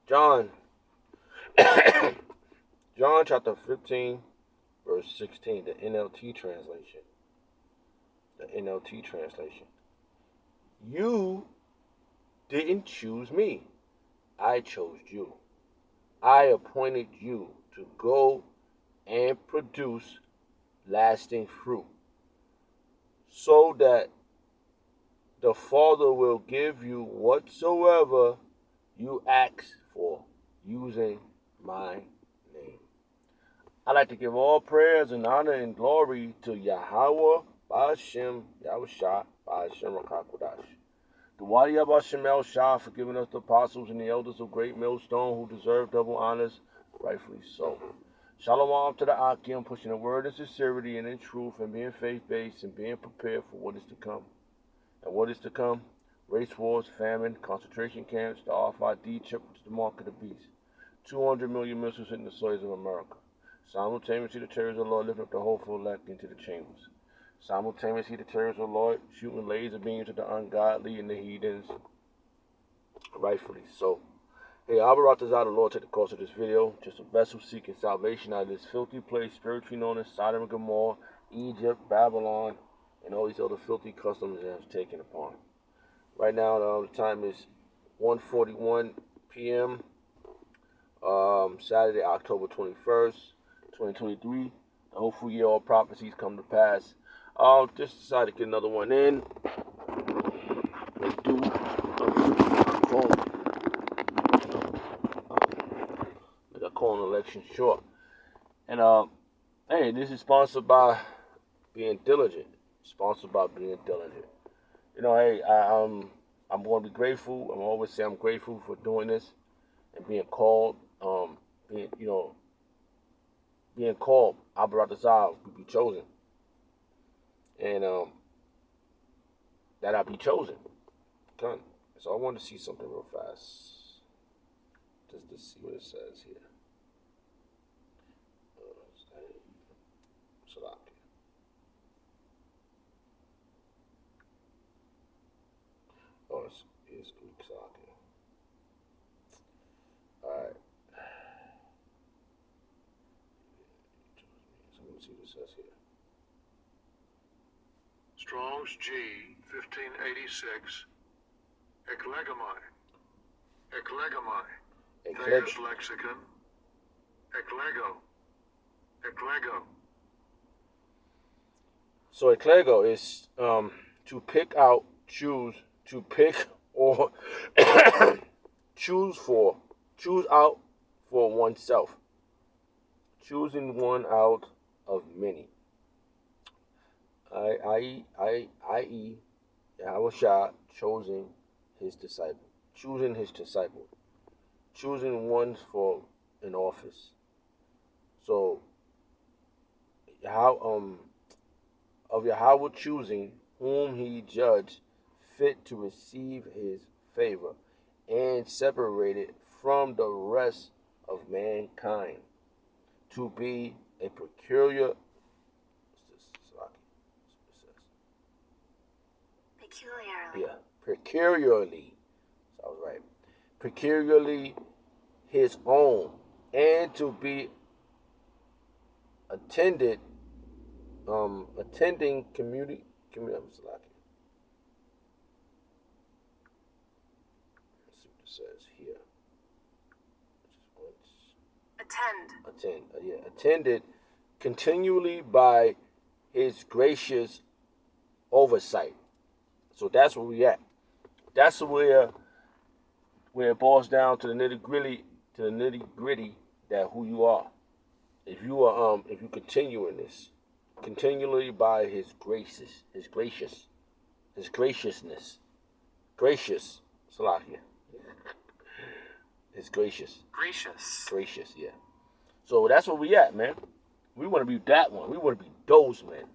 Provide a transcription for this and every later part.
John, John chapter 15, verse 16, the NLT translation. The NLT translation. You didn't choose me. I chose you. I appointed you to go and produce lasting fruit, so that the Father will give you whatsoever you ask for using my name. I'd like to give all prayers and honor and glory to Yahweh, Ba'ashem, Yahushua, Ba'ashem Rakakwadash. The Wadi Abashem El Shah for giving us the apostles and the elders of Great Millstone who deserve double honors, rightfully so. Shalom to the Akim, pushing the word in sincerity and in truth and being faith-based and being prepared for what is to come. And what is to come? Race wars, famine, concentration camps, the RFID chip, which is the mark of the beast. 200 million missiles hitting the soils of America. Simultaneously, the terrorists of the Lord lifting up the hopeful elect into the chambers. Simultaneously, the terrorists of the Lord shooting laser beams at the ungodly and the heathens, rightfully so. Hey, Abaratazah, the Lord, take the course of this video. Just a vessel seeking salvation out of this filthy place, spiritually known as Sodom and Gomorrah, Egypt, Babylon, and all these other filthy customs that have taken upon. Right now, the time is 1:41 p.m. Saturday, October 21st, 2023. The hopeful year all prophecies come to pass. Just decided to get another one in. Let's do like I call an election short. And hey, this is sponsored by being diligent. Sponsored by being diligent. You know, hey, I'm going to be grateful. I'm always say I'm grateful for doing this and being called. Being called. Abaratazah will be chosen, and that I'll be chosen. Done. So I want to see something real fast, just to see what it says here. Salaki. Oh, it's Salaki. Alright. So let me see what it says here. Strong's G 1586. Eklegomai. Thayer's lexicon. Eklego. So eklego is to pick out, choose, to pick or choose out for oneself. Choosing one out of many. I.e. Yahushua choosing his disciple. Choosing one for an office. So of Yahweh choosing whom he judged fit to receive his favor and separated from the rest of mankind to be a peculiar peculiarly. So I was right. Peculiarly his own, and to be attending community. Let's see what it says here. Attended continually by his gracious oversight. So that's where we at. That's where it boils down to the nitty gritty that who you are. If you continue in this, continually by his graciousness, Salakia, his gracious, yeah. So that's where we at, man. We want to be that one. We want to be those men.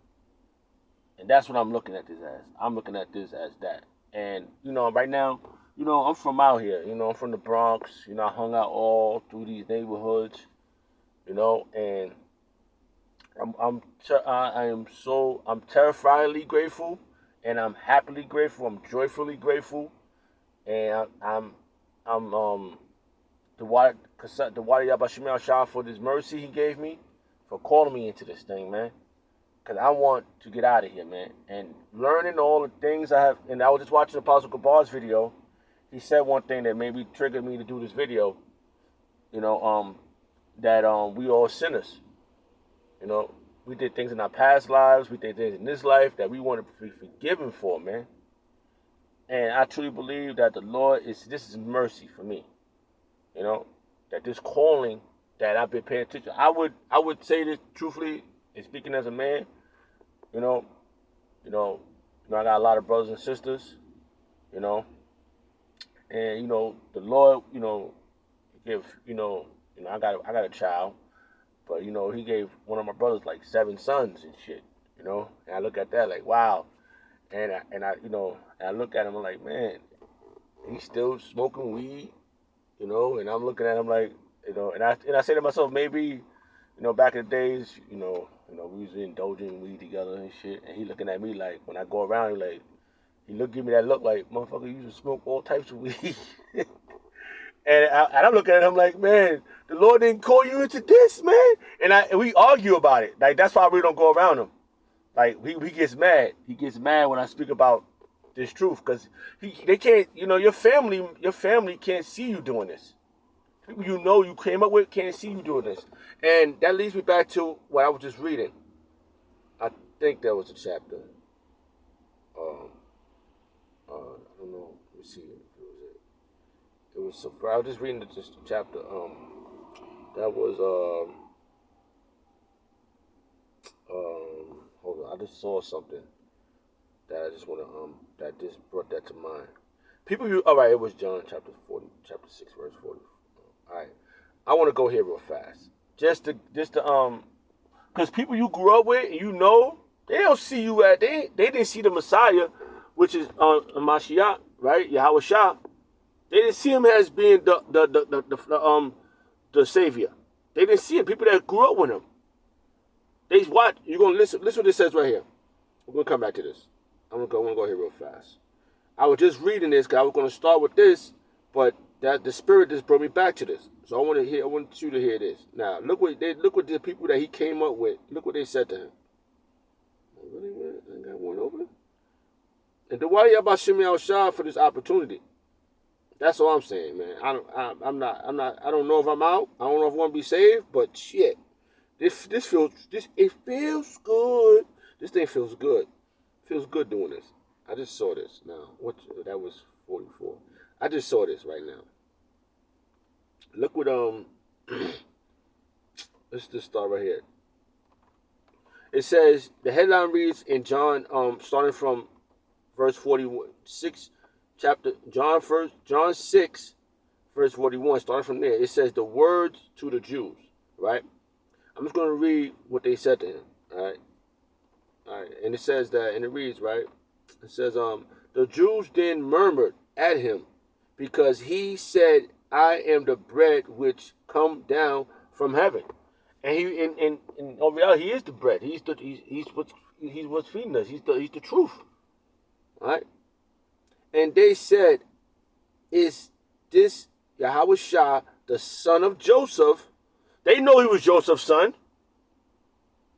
And that's what I'm looking at this as. I'm looking at this as that. And, right now, I'm from out here. I'm from the Bronx. I hung out all through these neighborhoods, and I'm terrifiedly grateful, and I'm happily grateful. I'm joyfully grateful, and I'm Wadi Yabashim Shah for this mercy he gave me, for calling me into this thing, man. Because I want to get out of here, man. And learning all the things I have. And I was just watching Apostle Kabar's video. He said one thing that maybe triggered me to do this video. That we all sinners. We did things in our past lives. We did things in this life that we want to be forgiven for, man. And I truly believe that the Lord this is mercy for me. That this calling that I've been paying attention. I would say this truthfully, and speaking as a man. I got a lot of brothers and sisters. And the Lord, give I got a child, but he gave one of my brothers like 7 sons and shit. And I look at that like, wow. And I look at him, I'm like, man, he's still smoking weed, and I'm looking at him like, and I say to myself, maybe, back in the days, we was indulging weed together and shit, and he looking at me like, when I go around, give me that look like, motherfucker, you used to smoke all types of weed. and I'm looking at him like, man, the Lord didn't call you into this, man. And we argue about it. Like, that's why we don't go around him. Like, he gets mad. He gets mad when I speak about this truth, because they can't, your family can't see you doing this. People you came up with can't see you doing this. And that leads me back to what I was just reading. I think that was a chapter. I don't know. Let me see if it was it. It was so. I was just reading just a chapter. That was hold on. I just saw something that I just want to that just brought that to mind. All right. It was John chapter 6, verse 40. All right. I want to go here real fast, just to because people you grew up with, they don't see you they didn't see the Messiah, which is Mashiach, right? Yahweh Shah. They didn't see him as being the savior. They didn't see him. People that grew up with him. They watch. You're gonna listen. Listen what it says right here. We're gonna come back to this. I'm gonna go here real fast. I was just reading this because I was gonna start with this, but that the Spirit just brought me back to this. So I want you to hear this. Now look what the people that he came up with. Look what they said to him. Really, man? I got one over. And the why about Shimei Al-Shah for this opportunity. That's all I'm saying, man. I don't know if I'm out. I don't know if I want to be saved, but shit. It feels good. This thing feels good. Feels good doing this. I just saw this now. That was 44. I just saw this right now. Look what let's just start right here. It says the headline reads in John starting from verse 46 chapter John 6 verse 41, starting from there. It says the words to the Jews, right? I'm just going to read what they said to him, all right? And it says that, and it reads, right? It says, the Jews then murmured at him because he said, I am the bread which come down from heaven. And he, in reality, he is the bread. He's what's feeding us. He's the truth, all right? And they said, is this Yahweh Shah, the son of Joseph? They know he was Joseph's son.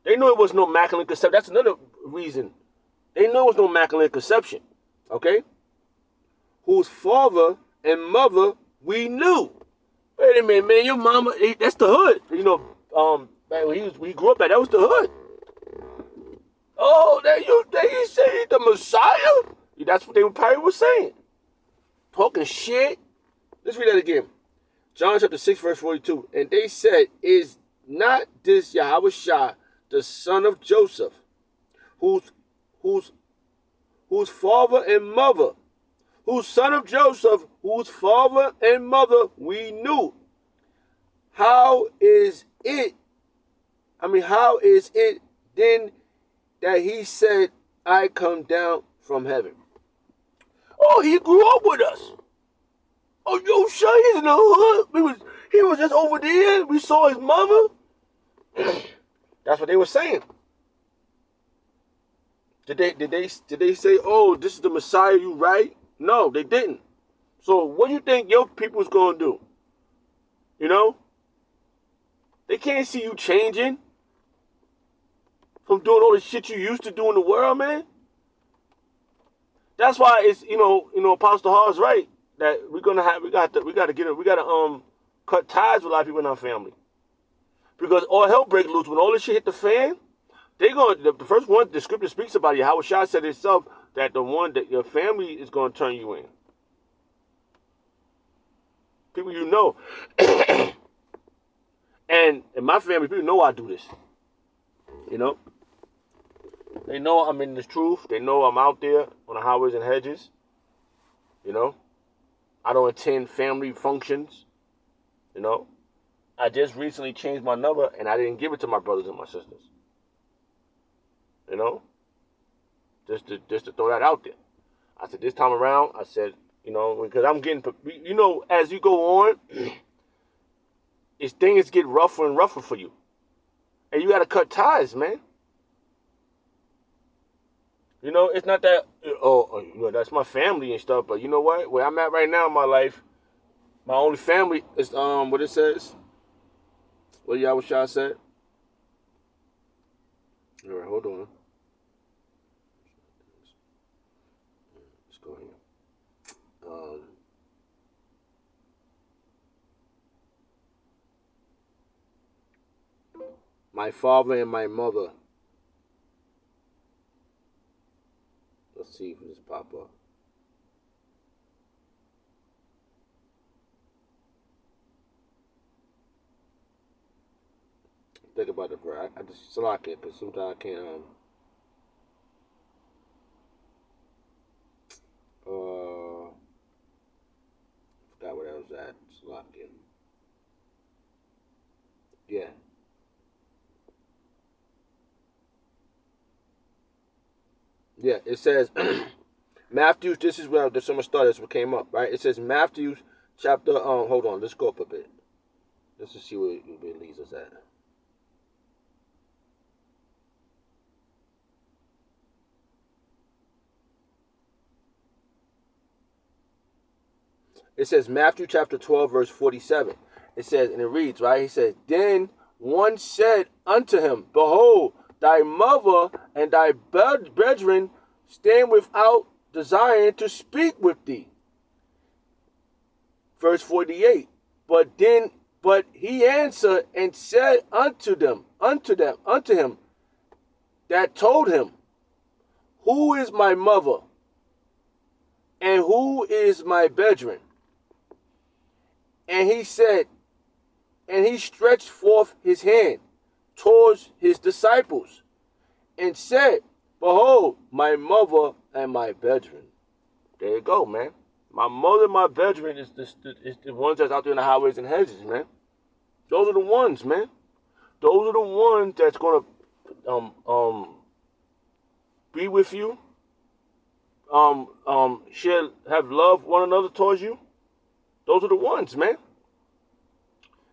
They know it was no immaculate conception. That's another reason. They know it was no immaculate conception. Okay? Whose father and mother we knew. Wait a minute, man. Your mama, that's the hood. Back when he grew up at, that was the hood. Oh, they say the Messiah? That's what they probably were saying. Talking shit. Let's read that again. John chapter 6, verse 42. And they said, is not this Yahweh Shah, the son of Joseph, whose father and mother, whose son of Joseph, whose father and mother we knew? How is it then that he said, I come down from heaven? Oh, he grew up with us. Oh, yo, sure, he's in the hood. He was just over there. We saw his mother. That's what they were saying. Did they say, oh, this is the Messiah, you right? No, they didn't. So what do you think your people's gonna do? You know? They can't see you changing from doing all the shit you used to do in the world, man. That's why it's, Apostle Hall's right that we gotta cut ties with a lot of people in our family. Because all hell break loose when all this shit hit the fan. The first one the scripture speaks about, Yahweh Shah said itself that the one that your family is gonna turn you in. People you know. And in my family, people know I do this. You know? They know I'm in the truth. They know I'm out there on the highways and hedges. You know? I don't attend family functions. You know? I just recently changed my number and I didn't give it to my brothers and my sisters. You know? Just to throw that out there. I said, this time around, I said, because I'm getting, as you go on, things get rougher and rougher for you. And you got to cut ties, man. It's not that, that's my family and stuff, but you know what? Where I'm at right now in my life, my only family is, what it says, what Yahweh Shah said. All right, hold on. Let's go here. My father and my mother. Let's see if this pop up. Think about it, bro. I just select it, but sometimes I can't. Forgot where I was at. Select it. Yeah. Yeah, it says Matthew. This is where I'm gonna start. This what came up, right? It says Matthew chapter. Hold on. Let's go up a bit. Let's just see where it leads us at. It says Matthew chapter 12 verse 47. It says, and it reads, right? He says, then one said unto him, behold, thy mother and thy brethren stand without, desiring to speak with thee. Verse 48. But he answered and said unto him, that told him, who is my mother and who is my brethren? And he said, and he stretched forth his hand towards his disciples and said, behold, my mother and my brethren. There you go, man. My mother and my brethren is the ones that's out there in the highways and hedges, man. Those are the ones, man. Those are the ones that's gonna be with you. Share, have love one another towards you. Those are the ones, man.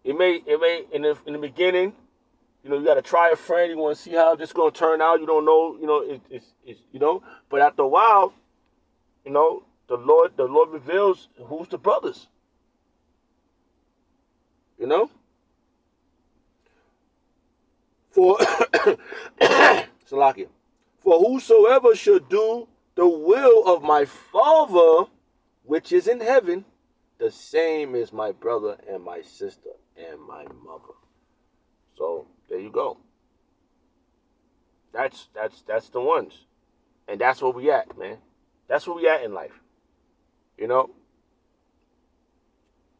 It may in the beginning, you got to try a friend. You want to see how this is going to turn out. You don't know, it's But after a while, the Lord reveals who's the brothers. For Salakia. For whosoever should do the will of my Father which is in heaven, the same is my brother and my sister and my mother. So there you go. That's the ones, and that's where we at, man. That's where we at in life.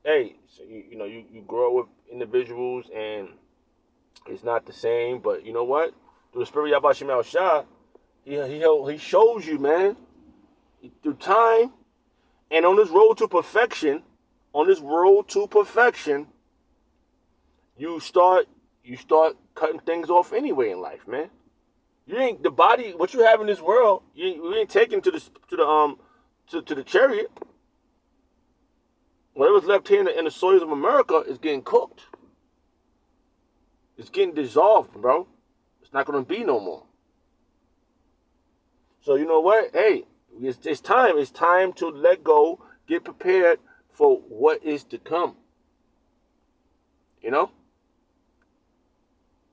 Hey, so you grow with individuals and it's not the same, but you know what? Through the spirit of Yahweh Shah, he shows you, man, through time and on this road to perfection. You start cutting things off anyway in life, man. You ain't the body. What you have in this world, you ain't taken to the chariot. Whatever's left here in the soils of America is getting cooked. It's getting dissolved, bro. It's not gonna be no more. So you know what? Hey, it's time. It's time to let go. Get prepared for what is to come. You know?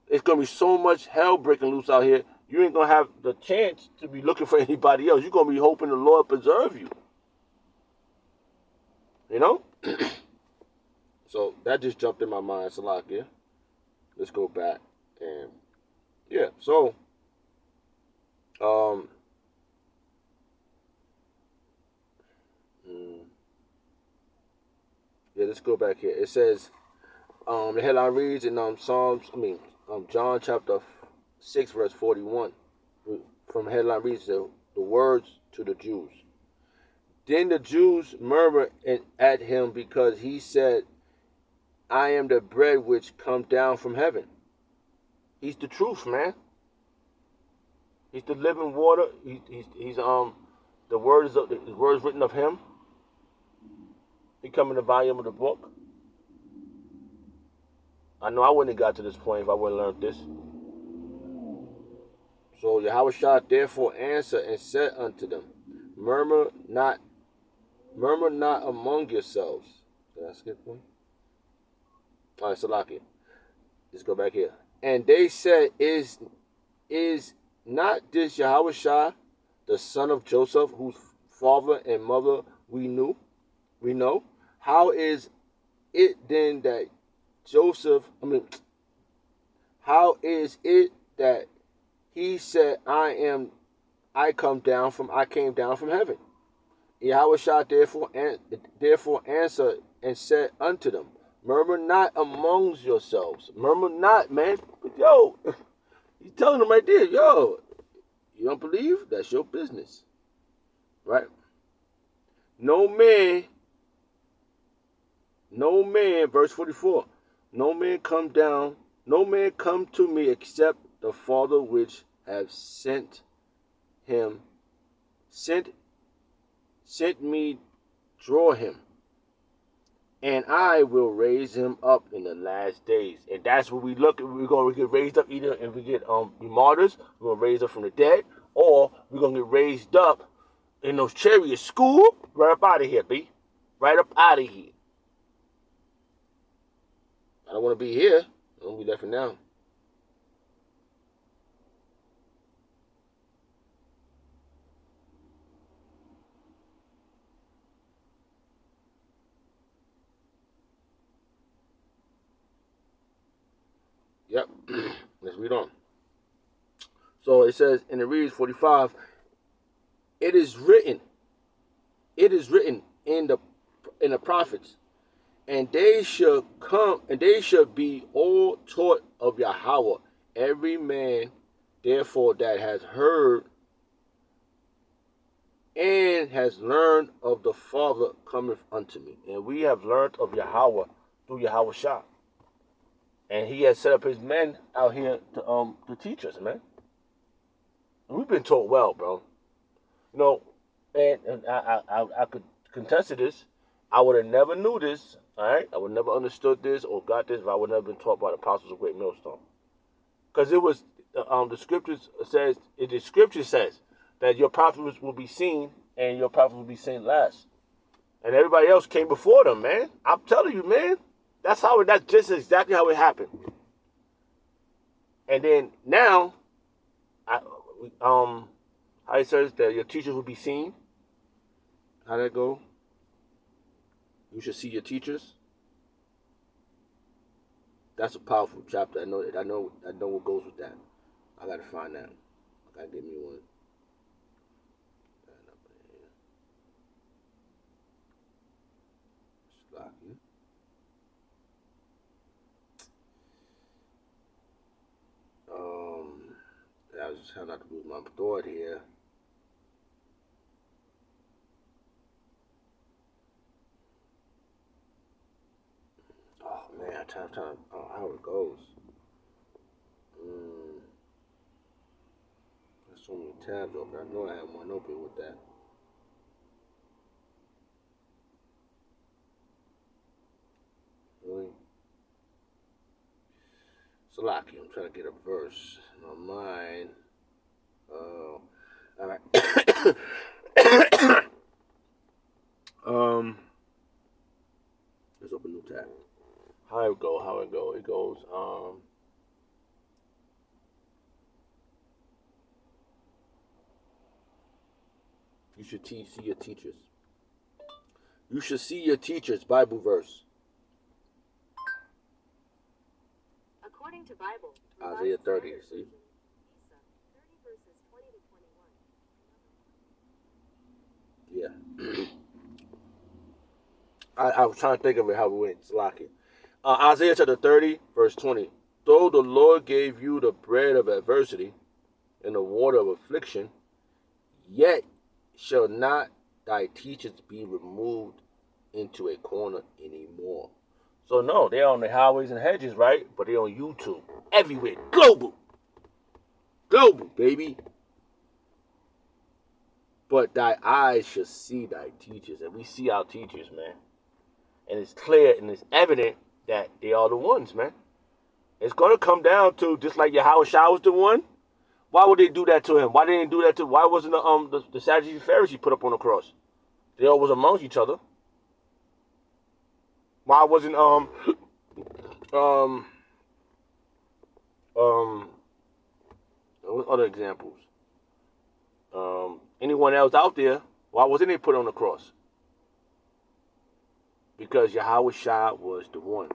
It's going to be so much hell breaking loose out here. You ain't going to have the chance to be looking for anybody else. You're going to be hoping the Lord preserve you. You know? So that just jumped in my mind, Salakia. Let's go back. And yeah, so yeah, let's go back here. It says, the headline reads in John chapter 6, verse 41. From headline reads the words to the Jews. Then the Jews murmured at him because he said, I am the bread which come down from heaven. He's the truth, man. He's the living water. He's the words written of him. He come in the volume of the book. I know I wouldn't have got to this point if I wouldn't have learned this. So Yahushua therefore answered and said unto them, Murmur not among yourselves. Did I skip one? All right, Salakia. Let's go back here. And they said, Is not this Yahushua, the son of Joseph, whose father and mother we know? How is it then that how is it that he said, I came down from heaven? Yahushua therefore answered and said unto them, Murmur not amongst yourselves. Murmur not, man. Yo, he's telling them right there, yo, you don't believe? That's your business. Right? No man, verse 44, no man come to me except the Father which have sent me, draw him, and I will raise him up in the last days. And that's what we look at. We're going to get raised up either if we get martyrs, we're going to raise up from the dead, or we're going to get raised up in those chariots. School, right up out of here, B. Right up out of here. I don't want to be here. I don't want to be left for now. Yep. Let's read on. So it says, and it reads 45, it is written in the prophets, and they shall come, and they shall be all taught of Yahweh. Every man, therefore, that has heard and has learned of the Father cometh unto me. And we have learned of Yahweh through Yahushua. And he has set up his men out here to teach us, man. And we've been taught well, bro. You know, and I could contest to this. I would have never knew this, all right? I would never understood this or got this if I would have never been taught by the apostles of Great Millstone. Because it was, the scripture says that your prophets will be seen and your prophets will be seen last. And everybody else came before them, man. I'm telling you, man. That's just exactly how it happened. And then now, how it says that your teachers will be seen. How'd that go? You should see your teachers. That's a powerful chapter. I know what goes with that. I gotta find that. I gotta get me one. I was just trying not to lose my thought here. Oh man, I'm trying how it goes. There's so many tabs open. I know I have one open with that. Really? Salaki, I'm trying to get a verse in my mind. All right. Let's open a new tab. How it go? It goes. You should see your teachers. You should see your teachers. Bible verse. According to Bible, Isaiah 30. See. Yeah. I was trying to think of it how it went. It's locking. Isaiah chapter 30, verse 20. Though the Lord gave you the bread of adversity and the water of affliction, yet shall not thy teachers be removed into a corner anymore. So no, they're on the highways and hedges, right? But they're on YouTube. Everywhere. Global. Global, baby. But thy eyes shall see thy teachers. And we see our teachers, man. And it's clear and it's evident that they are the ones, man. It's going to come down to, just like Yahweh Shah was the one, why would they do that to him? Why didn't they do that to, why wasn't the Sadducees and Pharisees put up on the cross? They all was amongst each other. Why wasn't, what other examples? Anyone else out there, why wasn't they put on the cross? Because Yahweh Shah was the one.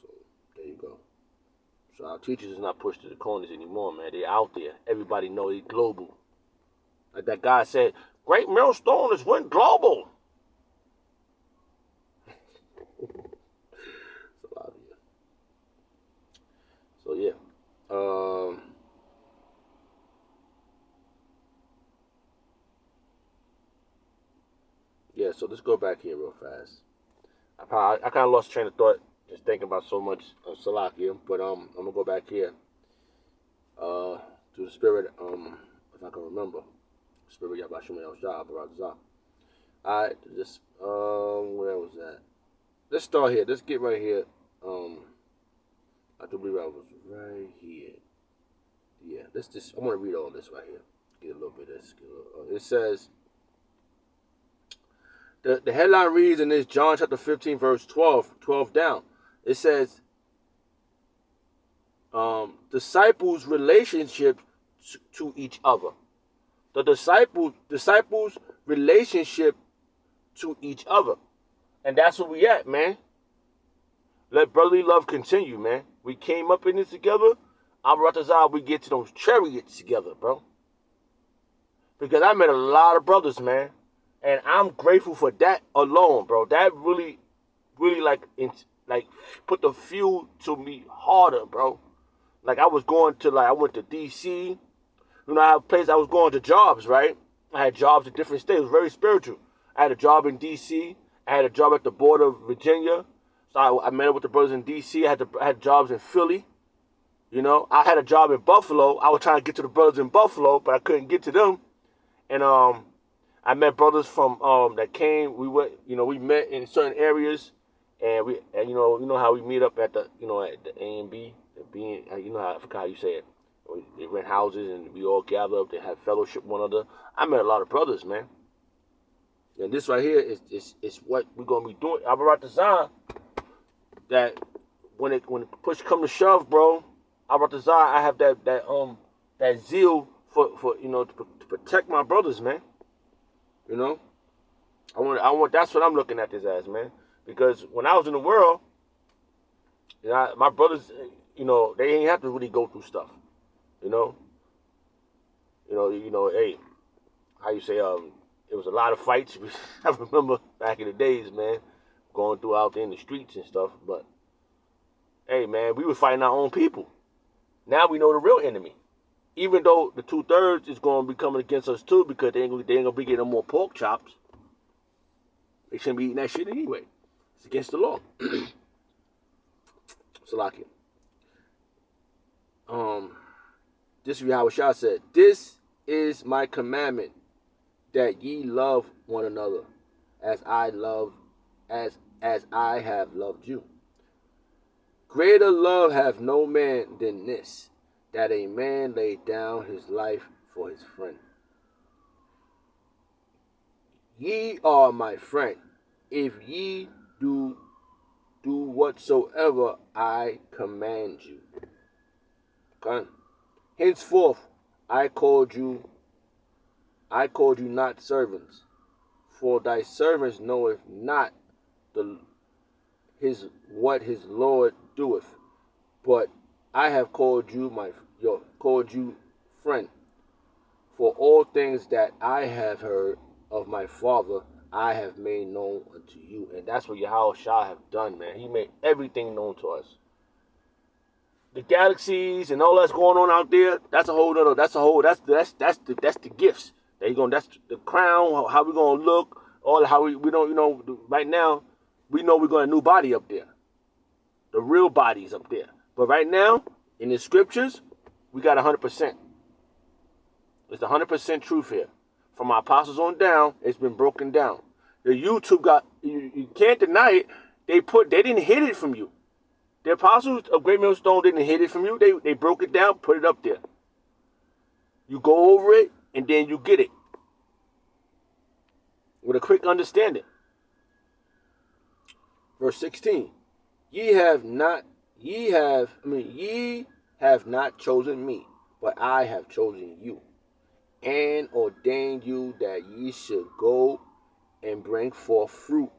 So, there you go. So our teachers is not pushed to the corners anymore, man. They out there. Everybody know they global. Like that guy said, Great Millstone has went global. It's a lot of you. So yeah. Yeah, so let's go back here real fast. I kind of lost train of thought just thinking about so much of Salakia, but I'm gonna go back here to the spirit, if I can remember, spirit Yabashim El Shah Barazah. Alright, just where was that? Let's start here. Let's get right here. I do believe I was right here. Yeah, let's just. I want to read all this right here. Get a little bit of this. It says. The headline reads in this John chapter 15 verse 12 down. It says, disciples' relationship to each other. The disciples' relationship to each other. And that's where we at, man. Let brotherly love continue, man. We came up in this together. Amratazah, we get to those chariots together, bro. Because I met a lot of brothers, man. And I'm grateful for that alone, bro. That really like put the fuel to me harder, bro. Like I went to DC. You know, I had places I was going to jobs, right? I had jobs in different states. It was very spiritual. I had a job in DC. I had a job at the border of Virginia. So I met up with the brothers in DC. I had jobs in Philly. You know, I had a job in Buffalo. I was trying to get to the brothers in Buffalo, but I couldn't get to them. And I met brothers from that came. We met in certain areas, and you know how we meet up at the at the A and B, I forgot how you say it. They rent houses and we all gather up. They have fellowship with one another. I met a lot of brothers, man. And this right here is what we're gonna be doing. Abarat Design. That when push come to shove, bro, Abarat Design, I have that zeal for to protect my brothers, man. You know, I want. That's what I'm looking at this as, man. Because when I was in the world, my brothers, they ain't have to really go through stuff. You know. Hey, how you say? It was a lot of fights. I remember back in the days, man, going through out there in the streets and stuff. But hey, man, we were fighting our own people. Now we know the real enemy. Even though the 2/3 is going to be coming against us too, because they ain't gonna be getting no more pork chops. They shouldn't be eating that shit anyway. It's against the law. Salakia. This is Yahweh Shah said, "This is my commandment, that ye love one another, as I have loved you. Greater love hath no man than this, that a man lay down his life for his friend. Ye are my friend, if ye do whatsoever I command you. Okay? Henceforth I called you not servants, for thy servants knoweth not what his Lord doeth. But I have called you friend. For all things that I have heard of my Father, I have made known unto you. And that's what Yahweh Shah have done, man. He made everything known to us. The galaxies and all that's going on out there, that's the gifts. That's the crown, how we gonna look, all how we don't, right now, we know we're going to a new body up there. The real body's up there. But right now, in the scriptures, we got 100%. It's 100% truth here. From our apostles on down, it's been broken down. The YouTube you can't deny it. They didn't hid it from you. The apostles of Great Millstone didn't hid it from you. They broke it down, put it up there. You go over it, and then you get it with a quick understanding. Verse 16. Ye have not chosen me, but I have chosen you, and ordained you that ye should go and bring forth fruit,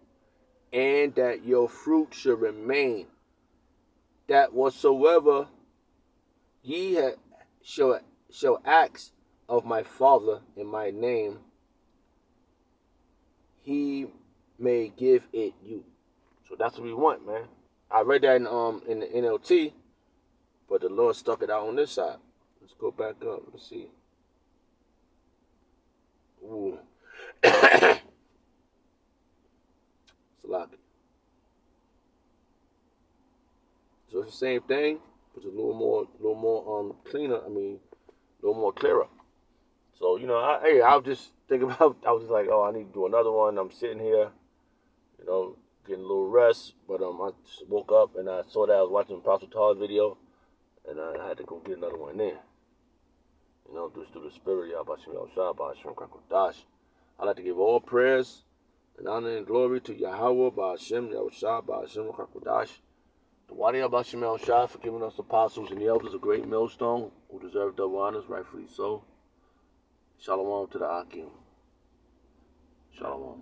and that your fruit should remain, that whatsoever ye shall ask of my Father in my name, he may give it you. So that's what we want, man. I read that in the NLT, but the Lord stuck it out on this side. Let's go back up. Let's see. Ooh. Salaki. So it's the same thing, but it's a little more cleaner. I mean, a little more clearer. So I was just thinking about. I was just like, oh, I need to do another one. I'm sitting here, getting a little rest. But I just woke up and I saw that I was watching Apostle Tall's video, and I had to go get another one in. Just through the spirit, Yahbashim Yahushua, Ba'ashem Kakodash. I like to give all prayers and honor and glory to Yahweh, Ba'ashem Yahushua, Ba'ashem Kakodash. The Wadi Yahbashim Yahushua for giving us apostles and the elders a great millstone who deserve double honors, rightfully so. Shalom to the Akim. Shalom.